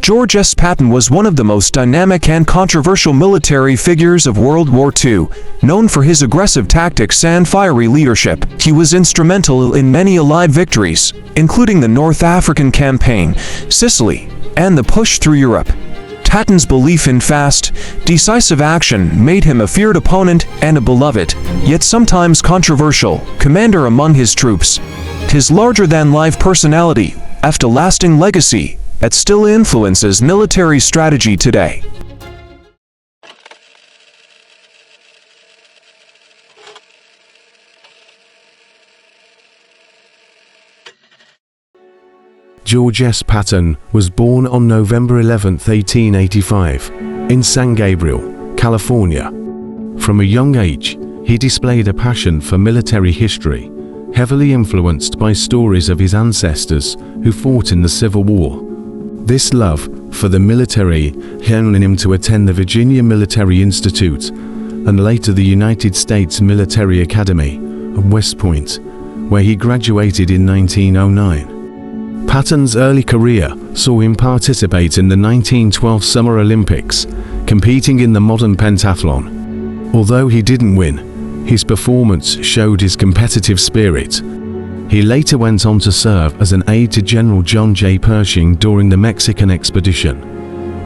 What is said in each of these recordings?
George S. Patton was one of the most dynamic and controversial military figures of World War II. Known for his aggressive tactics and fiery leadership, he was instrumental in many Allied victories, including the North African Campaign, Sicily, and the push through Europe. Patton's belief in fast, decisive action made him a feared opponent and a beloved, yet sometimes controversial, commander among his troops. His larger-than-life personality left a lasting legacy that still influences military strategy today. George S. Patton was born on November 11, 1885, in San Gabriel, California. From a young age, he displayed a passion for military history, heavily influenced by stories of his ancestors who fought in the Civil War. This love for the military led him to attend the Virginia Military Institute and later the United States Military Academy at West Point, where he graduated in 1909. Patton's early career saw him participate in the 1912 Summer Olympics, competing in the modern pentathlon. Although he didn't win, his performance showed his competitive spirit. He later went on to serve as an aide to General John J. Pershing during the Mexican expedition,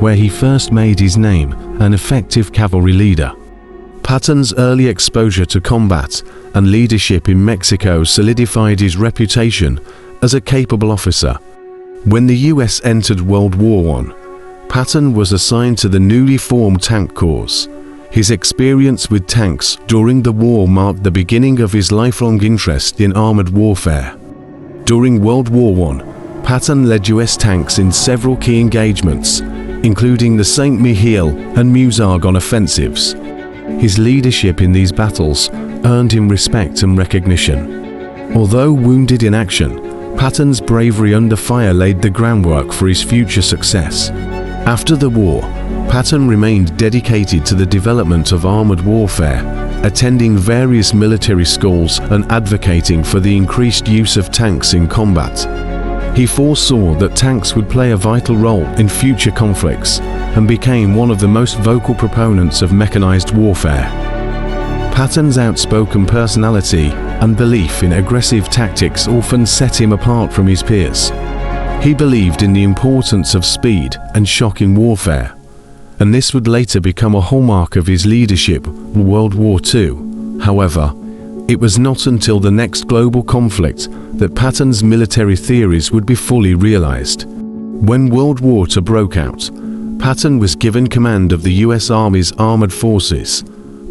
where he first made his name an effective cavalry leader. Patton's early exposure to combat and leadership in Mexico solidified his reputation as a capable officer. When the U.S. entered World War I, Patton was assigned to the newly formed Tank Corps. His experience with tanks during the war marked the beginning of his lifelong interest in armored warfare. During World War I, Patton led U.S. tanks in several key engagements, including the St. Mihiel and Meuse-Argonne offensives. His leadership in these battles earned him respect and recognition. Although wounded in action, Patton's bravery under fire laid the groundwork for his future success. After the war, Patton remained dedicated to the development of armored warfare, attending various military schools and advocating for the increased use of tanks in combat. He foresaw that tanks would play a vital role in future conflicts and became one of the most vocal proponents of mechanized warfare. Patton's outspoken personality and belief in aggressive tactics often set him apart from his peers. He believed in the importance of speed and shock in warfare, and this would later become a hallmark of his leadership in World War II. However, it was not until the next global conflict that Patton's military theories would be fully realized. When World War II broke out, Patton was given command of the U.S. Army's armored forces,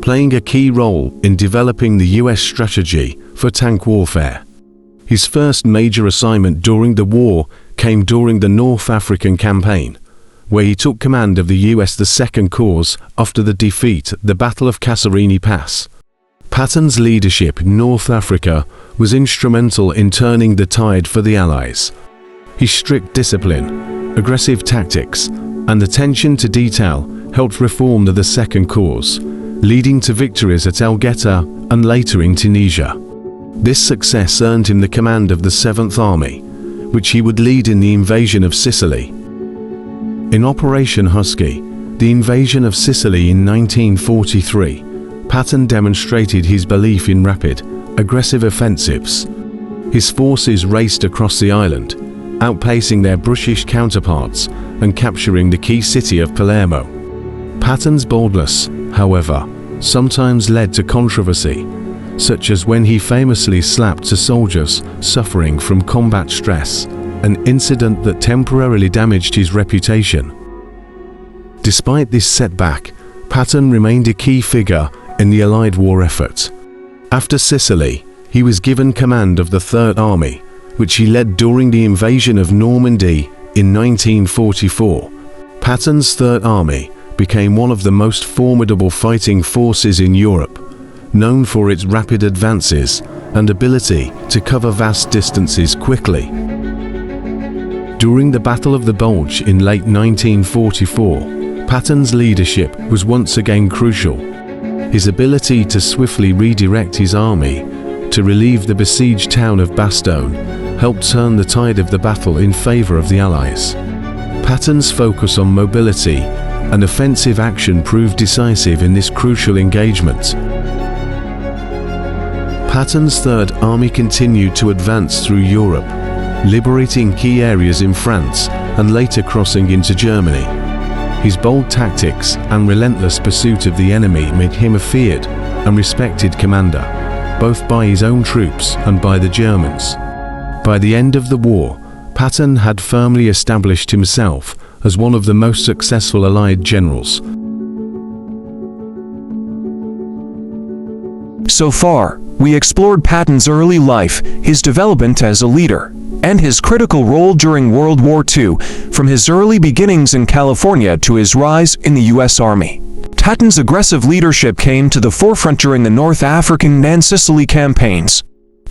playing a key role in developing the U.S. strategy for tank warfare. His first major assignment during the war came during the North African Campaign, where he took command of the U.S. Second Corps after the defeat at the Battle of Kasserine Pass. Patton's leadership in North Africa was instrumental in turning the tide for the Allies. His strict discipline, aggressive tactics, and attention to detail helped reform the Second Corps, leading to victories at El Gheta and later in Tunisia. This success earned him the command of the 7th Army, which he would lead in the invasion of Sicily. In Operation Husky, the invasion of Sicily in 1943, Patton demonstrated his belief in rapid, aggressive offensives. His forces raced across the island, outpacing their British counterparts and capturing the key city of Palermo. Patton's boldness, however, sometimes led to controversy, such as when he famously slapped soldiers suffering from combat stress, an incident that temporarily damaged his reputation. Despite this setback, Patton remained a key figure in the Allied war effort. After Sicily, he was given command of the Third Army, which he led during the invasion of Normandy in 1944. Patton's Third Army became one of the most formidable fighting forces in Europe, known for its rapid advances and ability to cover vast distances quickly. During the Battle of the Bulge in late 1944, Patton's leadership was once again crucial. His ability to swiftly redirect his army to relieve the besieged town of Bastogne helped turn the tide of the battle in favor of the Allies. Patton's focus on mobility and offensive action proved decisive in this crucial engagement. Patton's Third Army continued to advance through Europe, liberating key areas in France and later crossing into Germany. His bold tactics and relentless pursuit of the enemy made him a feared and respected commander, both by his own troops and by the Germans. By the end of the war, Patton had firmly established himself as one of the most successful Allied generals. So far, we explored Patton's early life, his development as a leader, and his critical role during World War II, from his early beginnings in California to his rise in the U.S. Army. Patton's aggressive leadership came to the forefront during the North African and Sicily campaigns.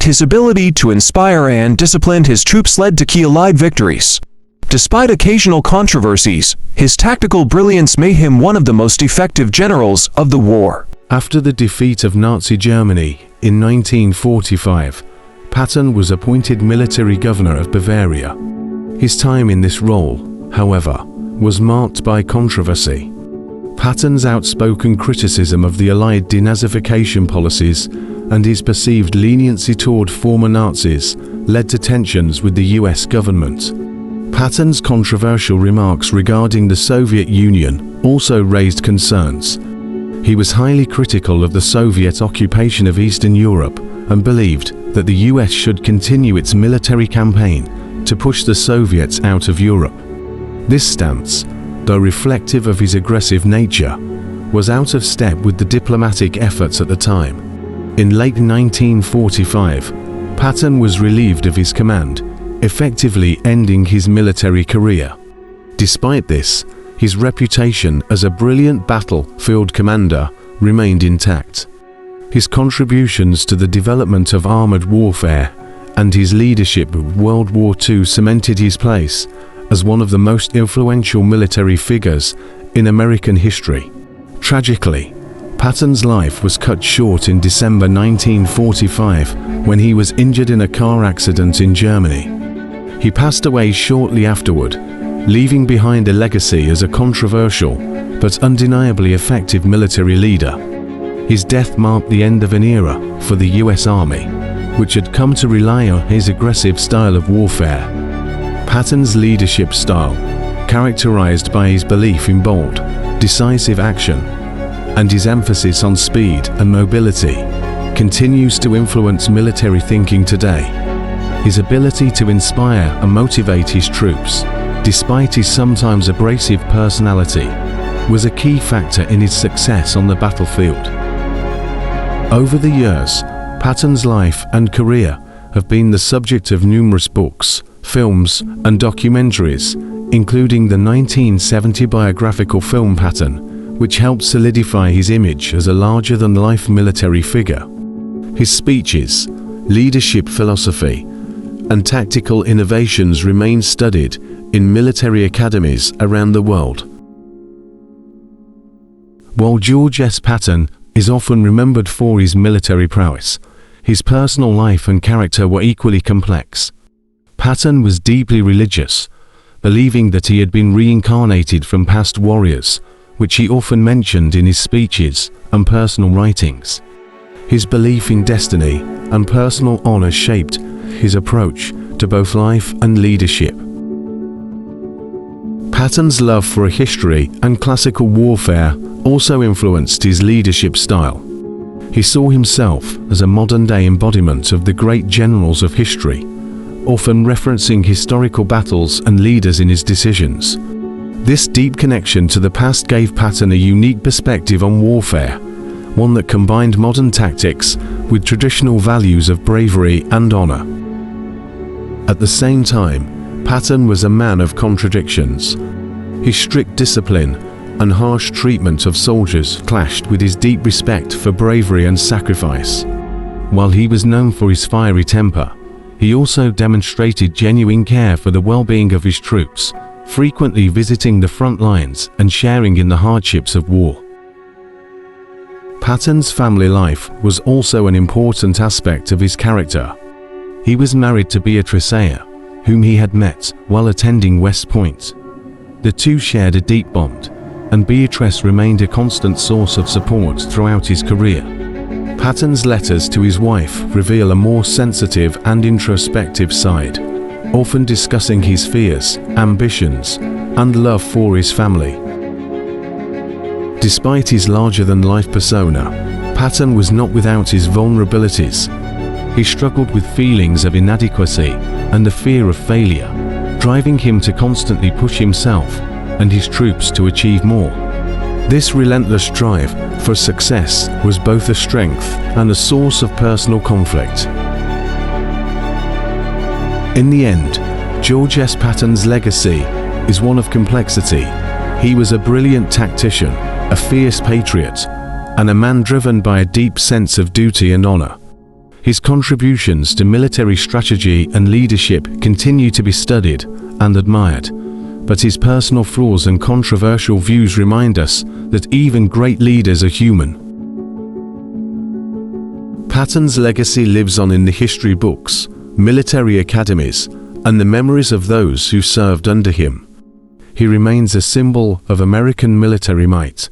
His ability to inspire and discipline his troops led to key Allied victories. Despite occasional controversies, his tactical brilliance made him one of the most effective generals of the war. After the defeat of Nazi Germany in 1945, Patton was appointed military governor of Bavaria. His time in this role, however, was marked by controversy. Patton's outspoken criticism of the Allied denazification policies and his perceived leniency toward former Nazis led to tensions with the US government. Patton's controversial remarks regarding the Soviet Union also raised concerns. He was highly critical of the Soviet occupation of Eastern Europe and believed that the US should continue its military campaign to push the Soviets out of Europe. This stance, though reflective of his aggressive nature, was out of step with the diplomatic efforts at the time. In late 1945, Patton was relieved of his command, effectively ending his military career. Despite this, his reputation as a brilliant battlefield commander remained intact. His contributions to the development of armored warfare and his leadership of World War II cemented his place as one of the most influential military figures in American history. Tragically, Patton's life was cut short in December 1945 when he was injured in a car accident in Germany. He passed away shortly afterward, leaving behind a legacy as a controversial but undeniably effective military leader. His death marked the end of an era for the US Army, which had come to rely on his aggressive style of warfare. Patton's leadership style, characterized by his belief in bold, decisive action, and his emphasis on speed and mobility, continues to influence military thinking today. His ability to inspire and motivate his troops, despite his sometimes abrasive personality, was a key factor in his success on the battlefield. Over the years, Patton's life and career have been the subject of numerous books, films, and documentaries, including the 1970 biographical film Patton, which helped solidify his image as a larger-than-life military figure. His speeches, leadership philosophy, and tactical innovations remain studied in military academies around the world. While George S. Patton is often remembered for his military prowess, his personal life and character were equally complex. Patton was deeply religious, believing that he had been reincarnated from past warriors, which he often mentioned in his speeches and personal writings. His belief in destiny and personal honor shaped his approach to both life and leadership. Patton's love for history and classical warfare also influenced his leadership style. He saw himself as a modern-day embodiment of the great generals of history, often referencing historical battles and leaders in his decisions. This deep connection to the past gave Patton a unique perspective on warfare, one that combined modern tactics with traditional values of bravery and honor. At the same time, Patton was a man of contradictions. His strict discipline and harsh treatment of soldiers clashed with his deep respect for bravery and sacrifice. While he was known for his fiery temper, he also demonstrated genuine care for the well-being of his troops, frequently visiting the front lines and sharing in the hardships of war. Patton's family life was also an important aspect of his character. He was married to Beatrice Ayer, whom he had met while attending West Point. The two shared a deep bond, and Beatrice remained a constant source of support throughout his career. Patton's letters to his wife reveal a more sensitive and introspective side, often discussing his fears, ambitions, and love for his family. Despite his larger-than-life persona, Patton was not without his vulnerabilities. He struggled with feelings of inadequacy and the fear of failure, driving him to constantly push himself and his troops to achieve more. This relentless drive for success was both a strength and a source of personal conflict. In the end, George S. Patton's legacy is one of complexity. He was a brilliant tactician, a fierce patriot, and a man driven by a deep sense of duty and honor. His contributions to military strategy and leadership continue to be studied and admired, but his personal flaws and controversial views remind us that even great leaders are human. Patton's legacy lives on in the history books, military academies, and the memories of those who served under him. He remains a symbol of American military might,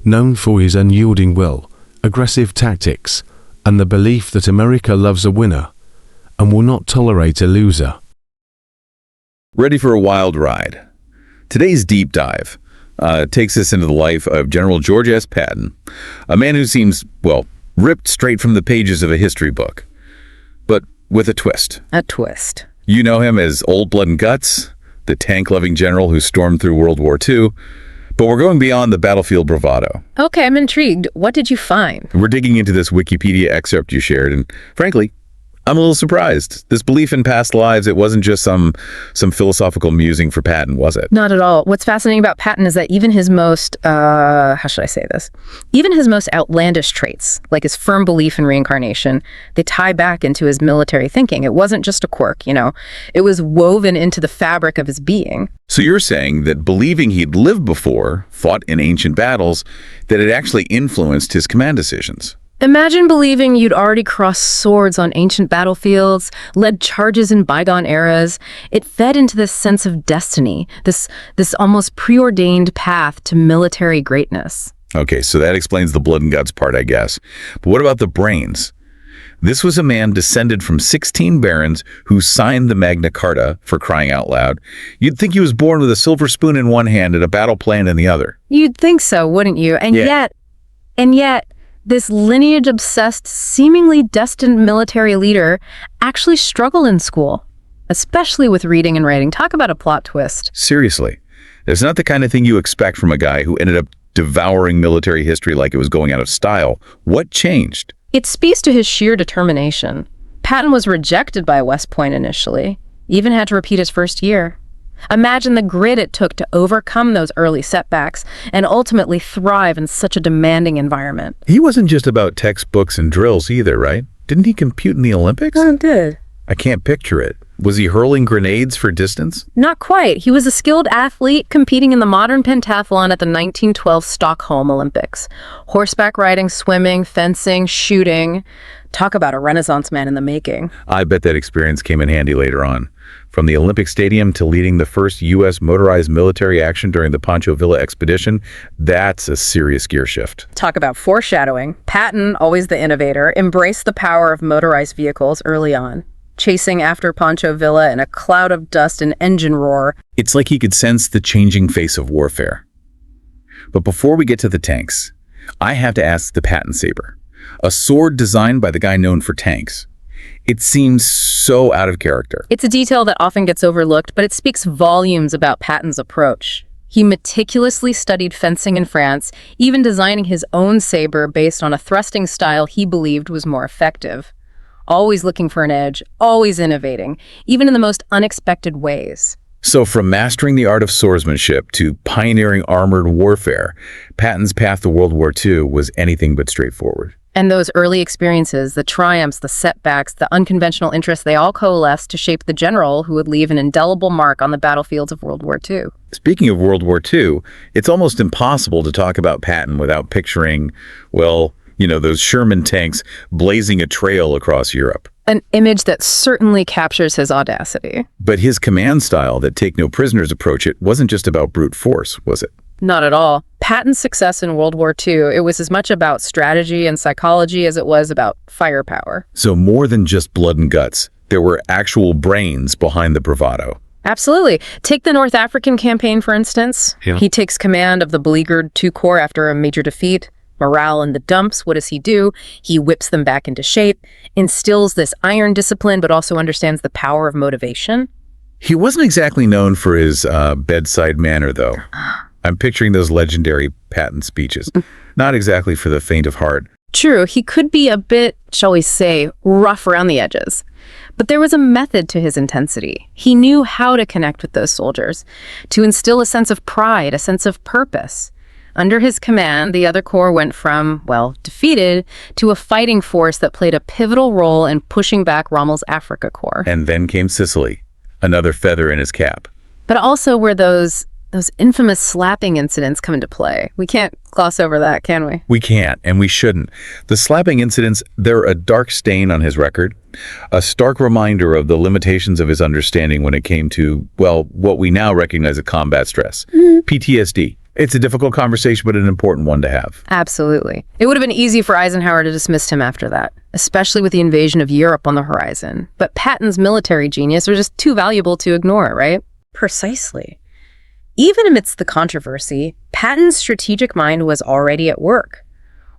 known for his unyielding will, aggressive tactics, and the belief that America loves a winner and will not tolerate a loser. Ready for a wild ride? Today's deep dive takes us into the life of General George S. Patton, a man who seems, well, ripped straight from the pages of a history book, but with a twist. A twist. You know him as Old Blood and Guts, the tank-loving general who stormed through World War II, but we're going beyond the battlefield bravado. Okay, I'm intrigued. What did you find? We're digging into this Wikipedia excerpt you shared, and frankly, I'm a little surprised. This belief in past lives, it wasn't just some philosophical musing for Patton, was it? Not at all. What's fascinating about Patton is that even his most, how should I say this? Even his most outlandish traits, like his firm belief in reincarnation, they tie back into his military thinking. It wasn't just a quirk, It was woven into the fabric of his being. So you're saying that believing he'd lived before, fought in ancient battles, that it actually influenced his command decisions? Imagine believing you'd already crossed swords on ancient battlefields, led charges in bygone eras. It fed into this sense of destiny, this almost preordained path to military greatness. Okay, so that explains the blood and guts part, I guess. But what about the brains? This was a man descended from 16 barons who signed the Magna Carta, for crying out loud. You'd think he was born with a silver spoon in one hand and a battle plan in the other. You'd think so, wouldn't you? And yet, this lineage-obsessed, seemingly destined military leader actually struggled in school, especially with reading and writing. Talk about a plot twist. Seriously, it's not the kind of thing you expect from a guy who ended up devouring military history like it was going out of style. What changed? It speaks to his sheer determination. Patton was rejected by West Point initially, even had to repeat his first year. Imagine the grit it took to overcome those early setbacks and ultimately thrive in such a demanding environment. He wasn't just about textbooks and drills either, right? Didn't he compete in the Olympics? I did. I can't picture it. Was he hurling grenades for distance? Not quite. He was a skilled athlete competing in the modern pentathlon at the 1912 Stockholm Olympics. Horseback riding, swimming, fencing, shooting. Talk about a Renaissance man in the making. I bet that experience came in handy later on. From the Olympic Stadium to leading the first U.S. motorized military action during the Pancho Villa expedition, that's a serious gear shift. Talk about foreshadowing. Patton, always the innovator, embraced the power of motorized vehicles early on, chasing after Pancho Villa in a cloud of dust and engine roar. It's like he could sense the changing face of warfare. But before we get to the tanks, I have to ask the Patton saber, a sword designed by the guy known for tanks. It seems so out of character. It's a detail that often gets overlooked, but it speaks volumes about Patton's approach. He meticulously studied fencing in France, even designing his own saber based on a thrusting style he believed was more effective. Always looking for an edge, always innovating, even in the most unexpected ways. So from mastering the art of swordsmanship to pioneering armored warfare, Patton's path to World War II was anything but straightforward. And those early experiences, the triumphs, the setbacks, the unconventional interests, they all coalesced to shape the general who would leave an indelible mark on the battlefields of World War II. Speaking of World War II, it's almost impossible to talk about Patton without picturing, well, Those Sherman tanks blazing a trail across Europe. An image that certainly captures his audacity. But his command style, that take no prisoners approach it, wasn't just about brute force, was it? Not at all. Patton's success in World War II, it was as much about strategy and psychology as it was about firepower. So more than just blood and guts, there were actual brains behind the bravado. Absolutely. Take the North African campaign, for instance. Yeah. He takes command of the beleaguered II Corps after a major defeat. Morale in the dumps. What does he do? He whips them back into shape, instills this iron discipline, but also understands the power of motivation. He wasn't exactly known for his bedside manner, though. I'm picturing those legendary Patton speeches. Not exactly for the faint of heart. True, he could be a bit, shall we say, rough around the edges. But there was a method to his intensity. He knew how to connect with those soldiers, to instill a sense of pride, a sense of purpose. Under his command, the other corps went from, well, defeated, to a fighting force that played a pivotal role in pushing back Rommel's Africa Corps. And then came Sicily, another feather in his cap. But also where those infamous slapping incidents come into play. We can't gloss over that, can we? We can't, and we shouldn't. The slapping incidents, they're a dark stain on his record, a stark reminder of the limitations of his understanding when it came to, well, what we now recognize as combat stress, PTSD. It's a difficult conversation, but an important one to have. Absolutely. It would have been easy for Eisenhower to dismiss him after that, especially with the invasion of Europe on the horizon. But Patton's military genius was just too valuable to ignore, right? Precisely. Even amidst the controversy, Patton's strategic mind was already at work.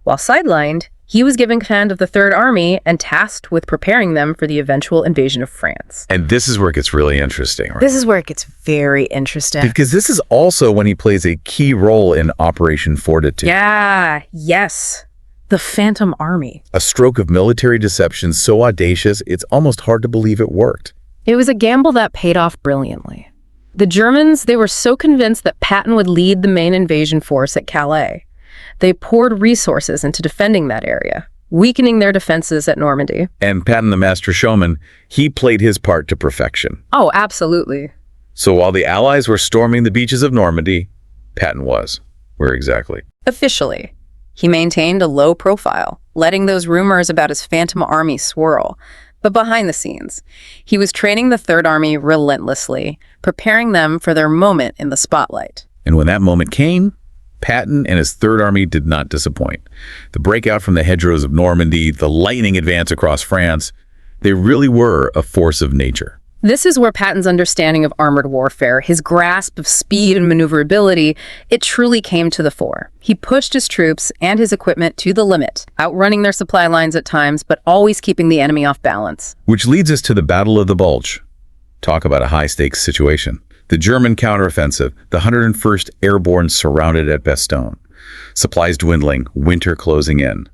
While sidelined, he was given command of the Third Army and tasked with preparing them for the eventual invasion of France. And this is where it gets really interesting, right? This is where it gets very interesting. Because this is also when he plays a key role in Operation Fortitude. Yes. The Phantom Army. A stroke of military deception so audacious, it's almost hard to believe it worked. It was a gamble that paid off brilliantly. The Germans, they were so convinced that Patton would lead the main invasion force at Calais. They poured resources into defending that area, weakening their defenses at Normandy. And Patton, the master showman, he played his part to perfection. Oh, absolutely. So while the Allies were storming the beaches of Normandy, Patton was. Where exactly? Officially, he maintained a low profile, letting those rumors about his Phantom Army swirl. But behind the scenes, he was training the Third Army relentlessly, preparing them for their moment in the spotlight. And when that moment came, Patton and his Third Army did not disappoint. The breakout from the hedgerows of Normandy, the lightning advance across France, they really were a force of nature. This is where Patton's understanding of armored warfare, his grasp of speed and maneuverability, it truly came to the fore. He pushed his troops and his equipment to the limit, outrunning their supply lines at times, but always keeping the enemy off balance. Which leads us to the Battle of the Bulge. Talk about a high-stakes situation. The German counteroffensive, the 101st Airborne surrounded at Bastogne. Supplies dwindling, winter closing in.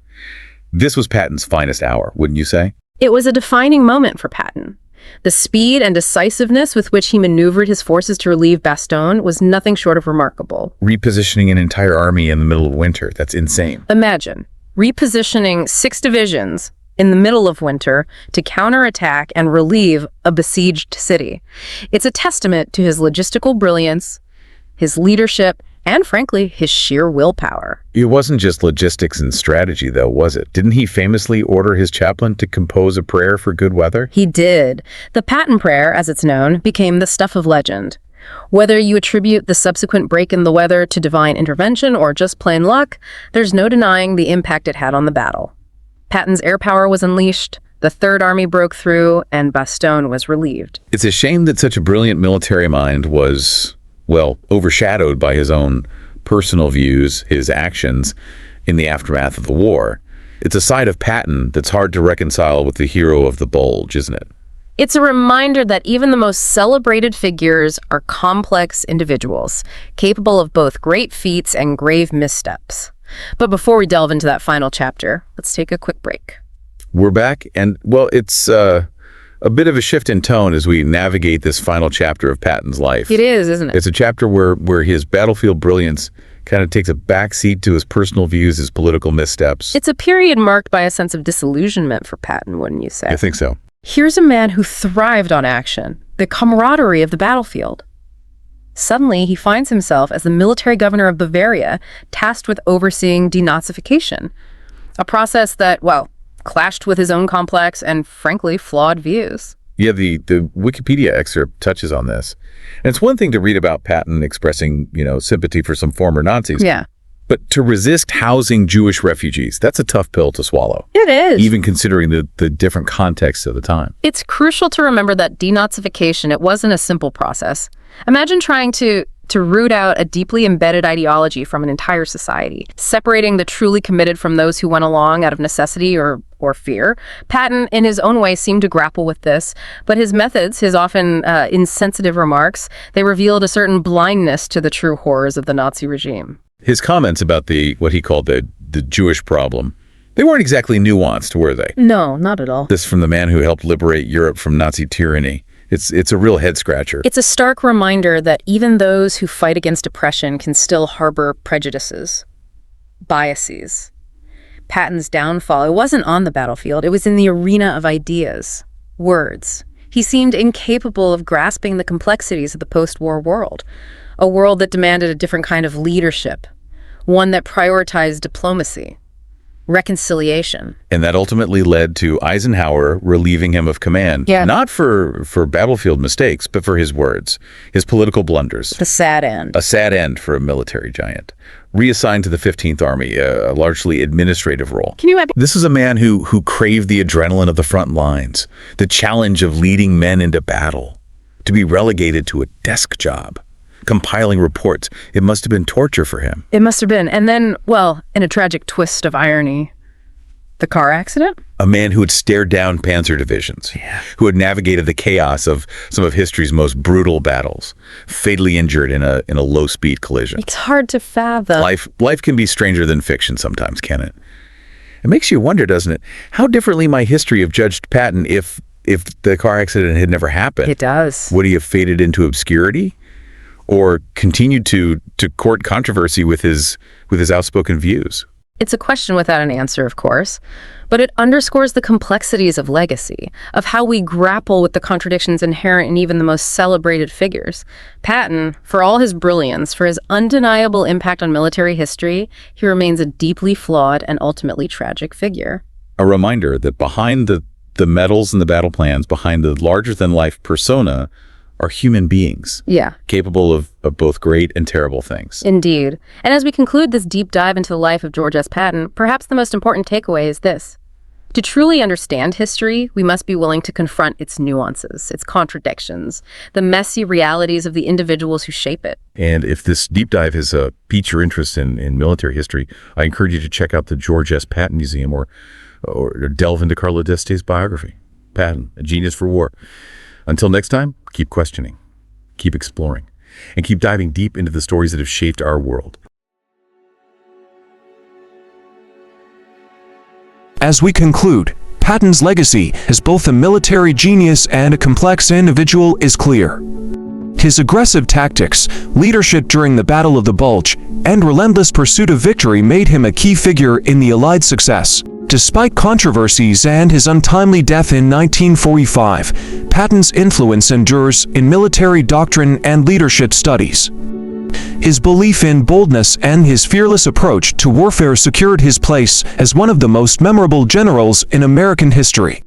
This was Patton's finest hour, wouldn't you say? It was a defining moment for Patton. The speed and decisiveness with which he maneuvered his forces to relieve Bastogne was nothing short of remarkable. Repositioning an entire army in the middle of winter, that's insane. Imagine repositioning 6 divisions in the middle of winter to counterattack and relieve a besieged city. It's a testament to his logistical brilliance, his leadership, and frankly, his sheer willpower. It wasn't just logistics and strategy, though, was it? Didn't he famously order his chaplain to compose a prayer for good weather? He did. The Patton Prayer, as it's known, became the stuff of legend. Whether you attribute the subsequent break in the weather to divine intervention or just plain luck, there's no denying the impact it had on the battle. Patton's air power was unleashed, the Third Army broke through, and Bastogne was relieved. It's a shame that such a brilliant military mind was, well, overshadowed by his own personal views, his actions in the aftermath of the war. It's a side of Patton that's hard to reconcile with the hero of the Bulge, isn't it? It's a reminder that even the most celebrated figures are complex individuals, capable of both great feats and grave missteps. But before we delve into that final chapter, let's take a quick break. We're back, and, well, it's a bit of a shift in tone as we navigate this final chapter of Patton's life. It is, isn't it? It's a chapter where his battlefield brilliance kind of takes a backseat to his personal views, his political missteps. It's a period marked by a sense of disillusionment for Patton, wouldn't you say? I think so. Here's a man who thrived on action, the camaraderie of the battlefield. Suddenly, he finds himself as the military governor of Bavaria, tasked with overseeing denazification. A process that, well, clashed with his own complex and, frankly, flawed views. Yeah, the Wikipedia excerpt touches on this. And it's one thing to read about Patton expressing, sympathy for some former Nazis. Yeah. But to resist housing Jewish refugees, that's a tough pill to swallow. It is. Even considering the different contexts of the time. It's crucial to remember that denazification, it wasn't a simple process. Imagine trying to root out a deeply embedded ideology from an entire society, separating the truly committed from those who went along out of necessity or fear. Patton, in his own way, seemed to grapple with this, but his methods, his often insensitive remarks, they revealed a certain blindness to the true horrors of the Nazi regime. His comments about what he called the Jewish problem, they weren't exactly nuanced, were they? No, not at all. This from the man who helped liberate Europe from Nazi tyranny. It's a real head-scratcher. It's a stark reminder that even those who fight against oppression can still harbor prejudices, biases. Patton's downfall, it wasn't on the battlefield, it was in the arena of ideas, words. He seemed incapable of grasping the complexities of the post-war world, a world that demanded a different kind of leadership, one that prioritized diplomacy, reconciliation. And that ultimately led to Eisenhower relieving him of command. Yeah. Not for battlefield mistakes, but for his words, his political blunders. The sad end. A sad end for a military giant. Reassigned to the 15th Army, a largely administrative role. This is a man who craved the adrenaline of the front lines, the challenge of leading men into battle. To be relegated to a desk job, compiling reports, it must have been torture for him. It must have been. And then, well, in a tragic twist of irony, the car accident? A man who had stared down panzer divisions, who had navigated the chaos of some of history's most brutal battles, fatally injured in a low-speed collision. It's hard to fathom. Life can be stranger than fiction sometimes, can it? It makes you wonder, doesn't it, how differently might history have judged Patton if the car accident had never happened? It does. Would he have faded into obscurity? Or continued to court controversy with his outspoken views? It's a question without an answer, of course, but it underscores the complexities of legacy, of how we grapple with the contradictions inherent in even the most celebrated figures. Patton, for all his brilliance, for his undeniable impact on military history, he remains a deeply flawed and ultimately tragic figure. A reminder that behind the medals and the battle plans, behind the larger-than-life persona, are human beings. Yeah. Capable of both great and terrible things. Indeed. And as we conclude this deep dive into the life of George S. Patton, perhaps the most important takeaway is this. To truly understand history, we must be willing to confront its nuances, its contradictions, the messy realities of the individuals who shape it. And if this deep dive has piqued your interest in military history, I encourage you to check out the George S. Patton Museum or delve into Carlo d'Este's biography, Patton, A Genius for War. Until next time, keep questioning, keep exploring, and keep diving deep into the stories that have shaped our world. As we conclude, Patton's legacy as both a military genius and a complex individual is clear. His aggressive tactics, leadership during the Battle of the Bulge, and relentless pursuit of victory made him a key figure in the Allied success. Despite controversies and his untimely death in 1945, Patton's influence endures in military doctrine and leadership studies. His belief in boldness and his fearless approach to warfare secured his place as one of the most memorable generals in American history.